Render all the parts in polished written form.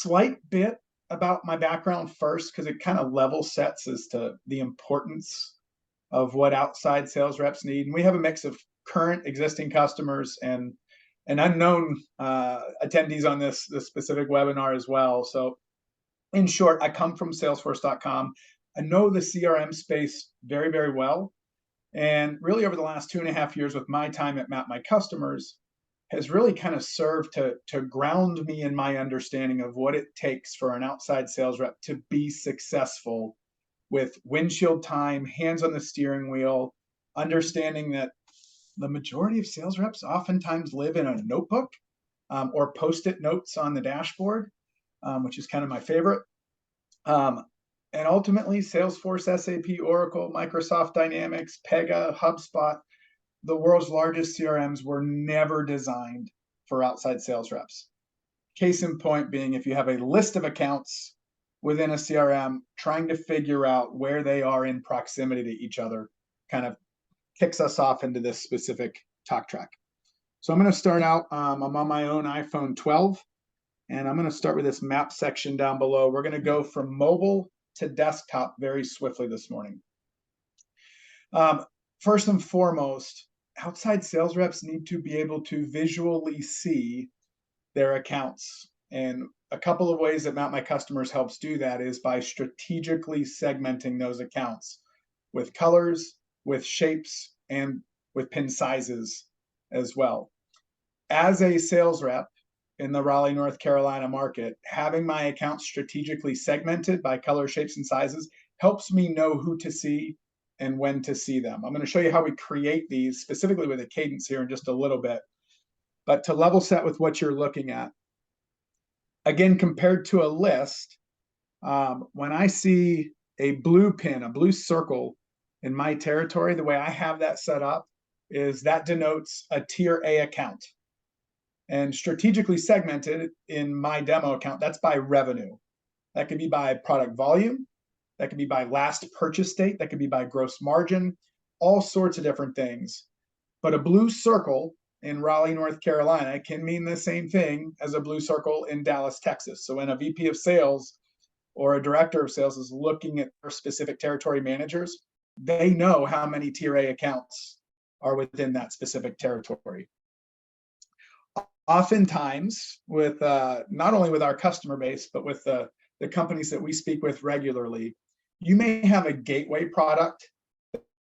slight bit about my background first, because it kind of level sets as to the importance of what outside sales reps need. And we have a mix of current existing customers and unknown attendees on this specific webinar as well. So in short, I come from Salesforce.com. I know the CRM space very, very well. And really over the last 2.5 years with my time at Map My Customers has really kind of served to ground me in my understanding of what it takes for an outside sales rep to be successful with windshield time, hands on the steering wheel, understanding that the majority of sales reps oftentimes live in a notebook or post-it notes on the dashboard, which is kind of my favorite. And ultimately, Salesforce, SAP, Oracle, Microsoft Dynamics, Pega, HubSpot, the world's largest CRMs were never designed for outside sales reps. Case in point being, if you have a list of accounts within a CRM, trying to figure out where they are in proximity to each other kind of kicks us off into this specific talk track. So I'm going to start out, I'm on my own iPhone 12, and I'm going to start with this map section down below. We're going to go from mobile to desktop very swiftly this morning. First and foremost, outside sales reps need to be able to visually see their accounts. And a couple of ways that Map My Customers helps do that is by strategically segmenting those accounts with colors, with shapes, and with pin sizes as well. As a sales rep in the Raleigh, North Carolina market, having my accounts strategically segmented by color, shapes, and sizes helps me know who to see and when to see them. I'm going to show you how we create these specifically with a cadence here in just a little bit. But to level set with what you're looking at, again, compared to a list, when I see a blue pin, a blue circle in my territory, the way I have that set up is that denotes a tier A account. And strategically segmented in my demo account, that's by revenue. That could be by product volume. That could be by last purchase date. That could be by gross margin, all sorts of different things. But a blue circle in Raleigh, North Carolina can mean the same thing as a blue circle in Dallas, Texas. So when a VP of sales or a director of sales is looking at their specific territory managers, they know how many tier A accounts are within that specific territory. Oftentimes, with not only with our customer base, but with the companies that we speak with regularly, you may have a gateway product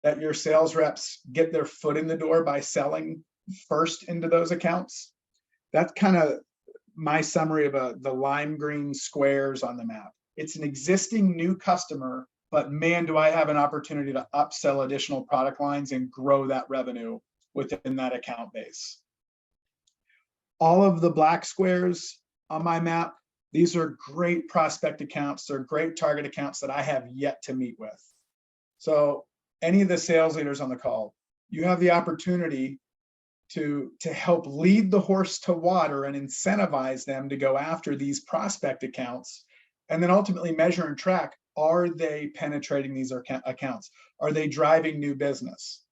that your sales reps get their foot in the door by selling first into those accounts. That's kind of my summary of the lime green squares on the map. It's an existing new customer, but man, do I have an opportunity to upsell additional product lines and grow that revenue within that account base. All of the black squares on my map, these are great prospect accounts. They're great target accounts that I have yet to meet with. So any of the sales leaders on the call, you have the opportunity to help lead the horse to water and incentivize them to go after these prospect accounts, and then ultimately measure and track, are they penetrating these accounts? Are they driving new business?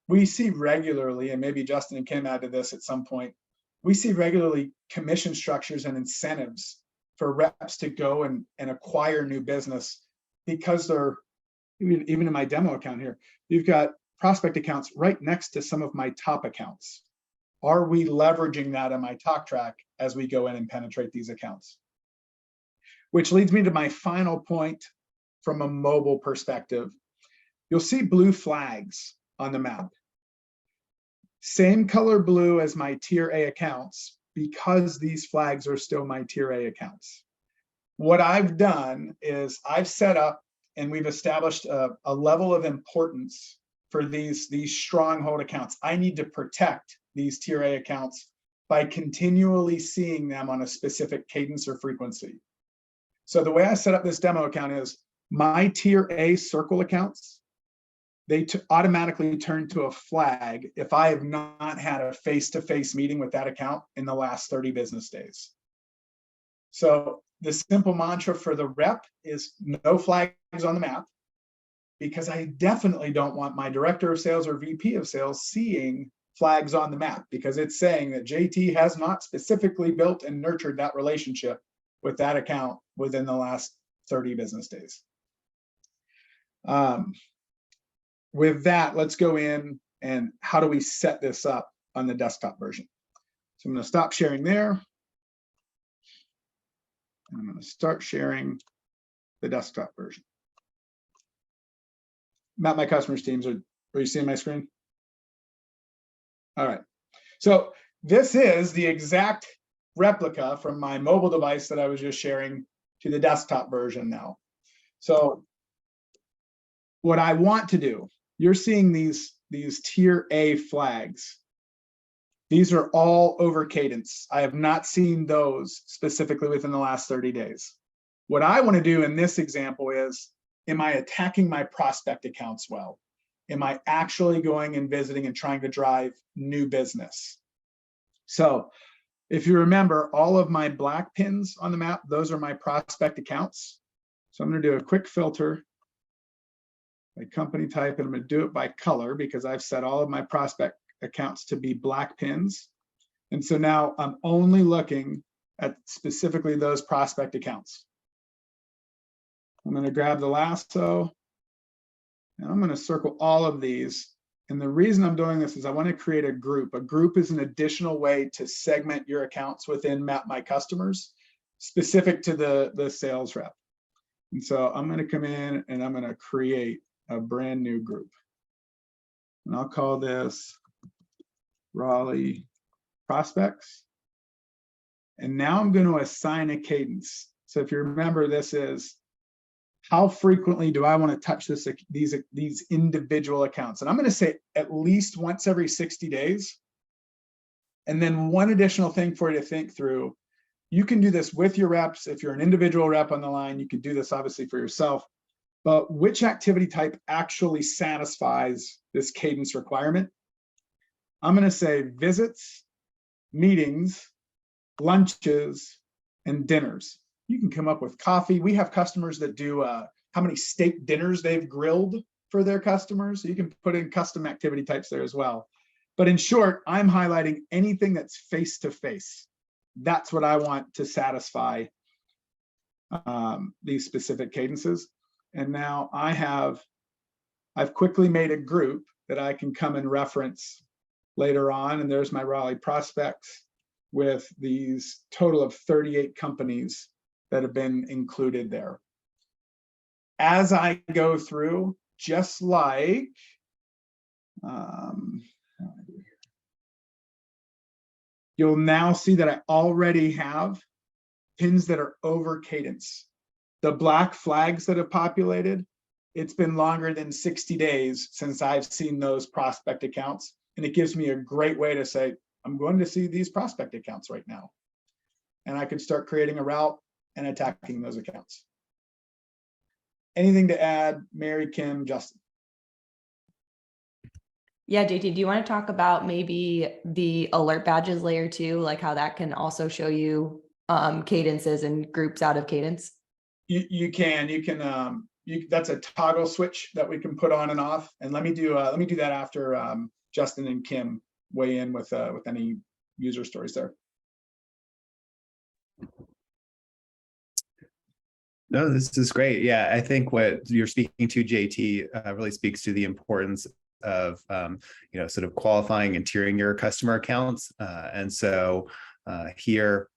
We see regularly, and maybe Justin and Kim add to this at some point, we see regularly commission structures and incentives for reps to go and acquire new business, because they're, even in my demo account here, you've got prospect accounts right next to some of my top accounts. Are we leveraging that in my talk track as we go in and penetrate these accounts? Which leads me to my final point from a mobile perspective. You'll see blue flags on the map. Same color blue as my tier A accounts, because these flags are still my tier A accounts. What I've done is I've set up and we've established a level of importance for these stronghold accounts. I need to protect these tier A accounts by continually seeing them on a specific cadence or frequency. So the way I set up this demo account is my tier A circle accounts, they automatically turn to a flag if I have not had a face-to-face meeting with that account in the last 30 business days. So the simple mantra for the rep is no flags on the map, because I definitely don't want my director of sales or VP of sales seeing flags on the map, because it's saying that JT has not specifically built and nurtured that relationship with that account within the last 30 business days. With that, let's go in and how do we set this up on the desktop version? So I'm going to stop sharing there. And I'm going to start sharing the desktop version. Map My Customers teams, are you seeing my screen? All right. So this is the exact replica from my mobile device that I was just sharing to the desktop version now. So what I want to do, you're seeing these tier A flags. These are all over cadence. I have not seen those specifically within the last 30 days. What I want to do in this example is, am I attacking my prospect accounts well? Am I actually going and visiting and trying to drive new business? So if you remember, all of my black pins on the map, those are my prospect accounts. So I'm going to do a quick filter by company type, and I'm going to do it by color because I've set all of my prospect accounts to be black pins. And so now I'm only looking at specifically those prospect accounts. I'm going to grab the lasso and I'm going to circle all of these. And the reason I'm doing this is I want to create a group. A group is an additional way to segment your accounts within Map My Customers, specific to the sales rep. And so I'm going to come in and I'm going to create a brand new group. And I'll call this Raleigh Prospects. And now I'm going to assign a cadence. So if you remember, this is how frequently do I want to touch these individual accounts? And I'm going to say at least once every 60 days. And then one additional thing for you to think through, you can do this with your reps. If you're an individual rep on the line, you could do this obviously for yourself. But which activity type actually satisfies this cadence requirement? I'm going to say visits, meetings, lunches, and dinners. You can come up with coffee. We have customers that do how many steak dinners they've grilled for their customers. So you can put in custom activity types there as well. But in short, I'm highlighting anything that's face-to-face. That's what I want to satisfy these specific cadences. And now I've quickly made a group that I can come and reference later on. And there's my Raleigh prospects with these total of 38 companies that have been included there. As I go through, just like, you'll now see that I already have pins that are over cadence. The black flags that have populated, it's been longer than 60 days since I've seen those prospect accounts. And it gives me a great way to say, I'm going to see these prospect accounts right now. And I could start creating a route and attacking those accounts. Anything to add, Mary, Kim, Justin? Yeah, JT, do you want to talk about maybe the alert badges layer too, like how that can also show you cadences and groups out of cadence? You can that's a toggle switch that we can put on and off. And let me do that after Justin and Kim weigh in with any user stories there. No, this is great. Yeah, I think what you're speaking to, JT, really speaks to the importance of sort of qualifying and tiering your customer accounts. And so here,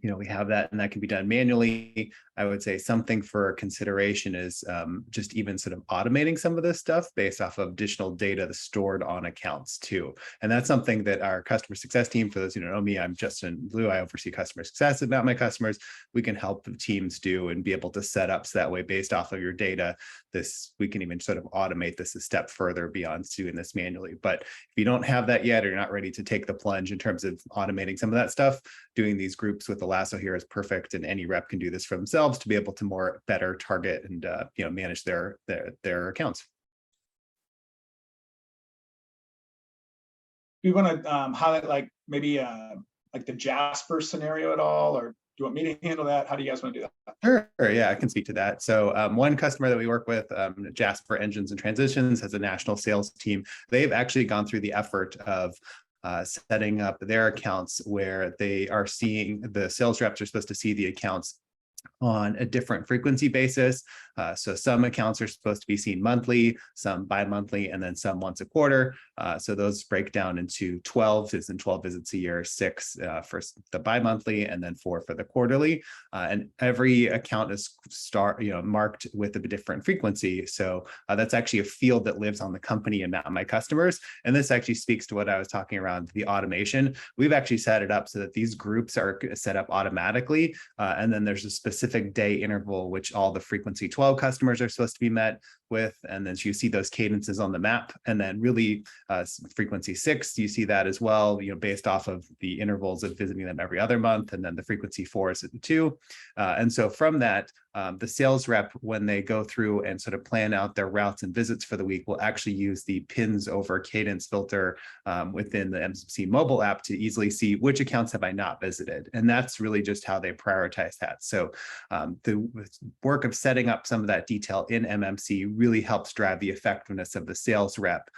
we have that, and that can be done manually. I would say something for consideration is just even sort of automating some of this stuff based off of additional data that's stored on accounts too. And that's something that our customer success team, for those who don't know me, I'm Justin Blue. I oversee customer success about my customers. We can help the teams do and be able to set up so that way based off of your data, we can even sort of automate this a step further beyond doing this manually. But if you don't have that yet, or you're not ready to take the plunge in terms of automating some of that stuff, doing these groups with the lasso here is perfect. And any rep can do this for themselves to be able to better target and manage their accounts. Do you want to highlight maybe the Jasper scenario at all, or do you want me to handle that? How do you guys want to do that? Sure, yeah, I can speak to that. So one customer that we work with, Jasper Engines and Transitions, has a national sales team. They've actually gone through the effort of setting up their accounts where they are seeing, the sales reps are supposed to see the accounts on a different frequency basis. So some accounts are supposed to be seen monthly, some bi-monthly, and then some once a quarter. So those break down into 12 visits a year, 6 for the bi-monthly, and then 4 for the quarterly. And every account is marked with a different frequency. So that's actually a field that lives on the company and not my customers. And this actually speaks to what I was talking around the automation. We've actually set it up so that these groups are set up automatically. And then there's a specific day interval, which all the frequency 12 customers are supposed to be met with. And then you see those cadences on the map. And then really frequency 6, you see that as well, based off of the intervals of visiting them every other month. And then the frequency 4 is 2. And so from that, the sales rep, when they go through and sort of plan out their routes and visits for the week, will actually use the pins over cadence filter within the MMC mobile app to easily see which accounts have I not visited. And that's really just how they prioritize that. So the work of setting up some of that detail in MMC really helps drive the effectiveness of the sales rep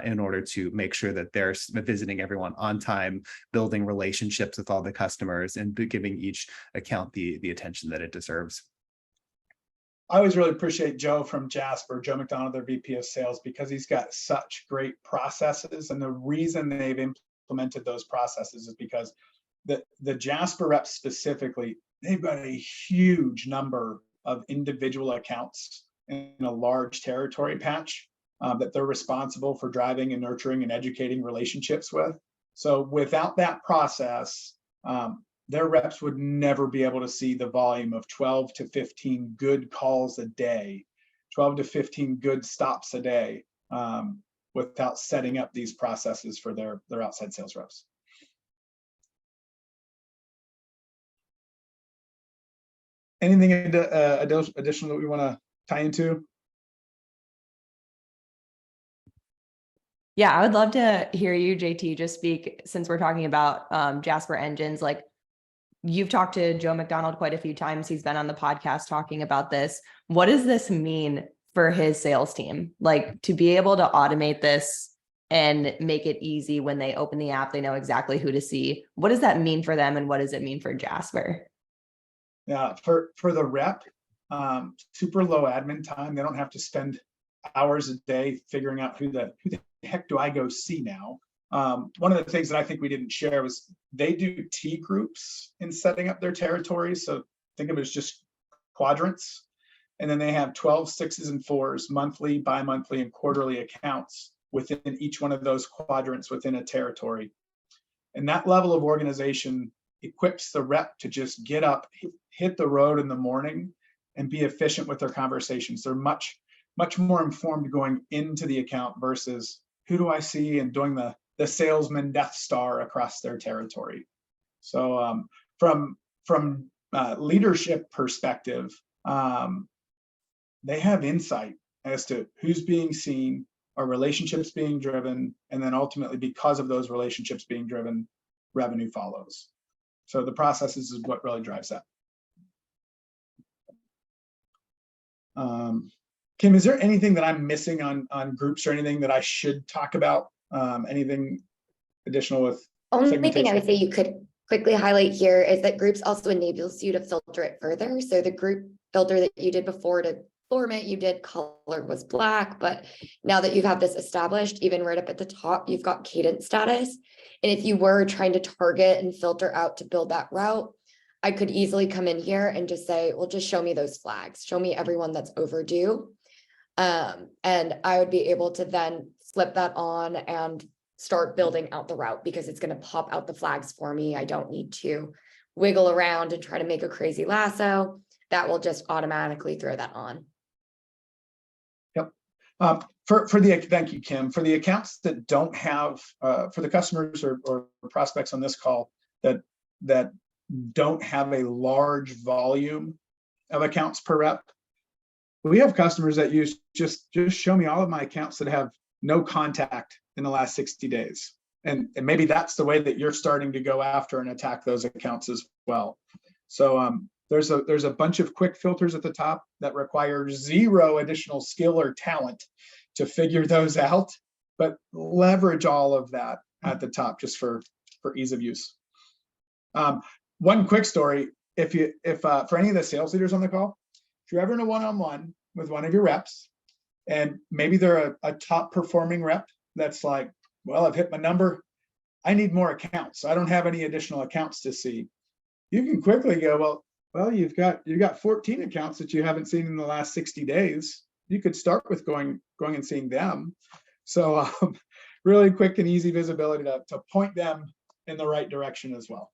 in order to make sure that they're visiting everyone on time, building relationships with all the customers, and giving each account the attention that it deserves. I always really appreciate Joe from Jasper, Joe McDonald, their VP of Sales, because he's got such great processes. And the reason they've implemented those processes is because the Jasper reps specifically, they've got a huge number of individual accounts in a large territory patch that they're responsible for driving and nurturing and educating relationships with. So without that process, their reps would never be able to see the volume of 12 to 15 good calls a day, 12 to 15 good stops a day, without setting up these processes for their outside sales reps. Anything additional that we want to tie into? Yeah, I would love to hear you, JT, just speak, since we're talking about Jasper engines. Like, you've talked to Joe McDonald quite a few times. He's been on the podcast talking about this. What does this mean for his sales team? Like, to be able to automate this and make it easy when they open the app, they know exactly who to see. What does that mean for them, and what does it mean for Jasper? Yeah, for the rep, super low admin time. They don't have to spend hours a day figuring out who the heck do I go see now. One of the things that I think we didn't share was they do T groups in setting up their territories. So think of it as just quadrants. And then they have 12 6s and 4s, monthly, bi-monthly, and quarterly accounts within each one of those quadrants within a territory. And that level of organization equips the rep to just get up, hit the road in the morning, and be efficient with their conversations. They're much more informed going into the account versus who do I see, and doing the salesman Death Star across their territory. So from leadership perspective, they have insight as to who's being seen, are relationships being driven, and then ultimately, because of those relationships being driven, revenue follows. So the processes is what really drives that. Kim, is there anything that I'm missing on groups, or anything that I should talk about? Anything additional with Only thing I would say you could quickly highlight here is that groups also enables you to filter it further. So the group filter that you did before to format, you did color was black, but now that you have this established, even right up at the top, you've got cadence status. And if you were trying to target and filter out to build that route, I could easily come in here and just say, well, just show me those flags, show me everyone that's overdue. And I would be able to then flip that on and start building out the route, because it's going to pop out the flags for me. I don't need to wiggle around and try to make a crazy lasso. That will just automatically throw that on. Yep. Thank you, Kim. For the accounts that don't have, for the customers or prospects on this call that don't have a large volume of accounts per rep, we have customers that use just show me all of my accounts that have no contact in the last 60 days. And maybe that's the way that you're starting to go after and attack those accounts as well. So there's a bunch of quick filters at the top that require zero additional skill or talent to figure those out, but leverage all of that at the top, just for ease of use. One quick story, if for any of the sales leaders on the call, if you're ever in a one-on-one with one of your reps, and maybe they're a top performing rep that's like, well, I've hit my number, I need more accounts, I don't have any additional accounts to see. You can quickly go, well, you've got 14 accounts that you haven't seen in the last 60 days. You could start with going and seeing them. So really quick and easy visibility to point them in the right direction as well.